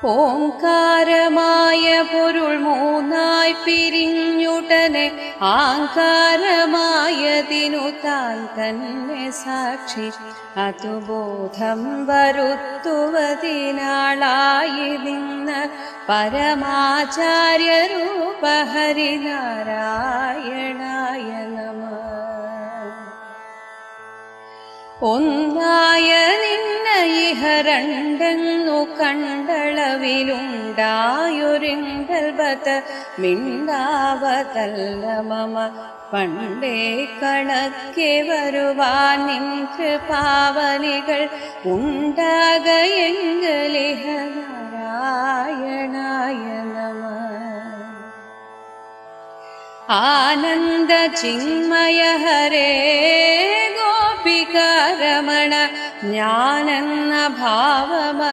ഓംകാരമായ പൊരുൾ മൂന്നായി പിരിഞ്ഞുടനെ ആകാരമായതിനു താൻ തന്നെ സാക്ഷി അതുബോധം വരുത്തുവതിനാളായി നിന്ന് പരമാചാര്യരൂപ ഹരിനാരായണായ നമഃ. ഒന്നായ നിന്ന ഇഹ രണ്ടെന്നു കണ്ടളവിലുണ്ടായൊരിങ്കൽബത്ത് മിണ്ടാവതല്ല മമ പണ്ടേ കണക്കെ വരുവാൻ നിൻ കൃപാവലികൾ ഉണ്ടാകയെങ്കലിഹ നാരായണായ നമഃ. ആനന്ദ ചിന്മയ ഹരേ ഗോപികാരമണ ജ്ഞാനെന്ന ഭാവമ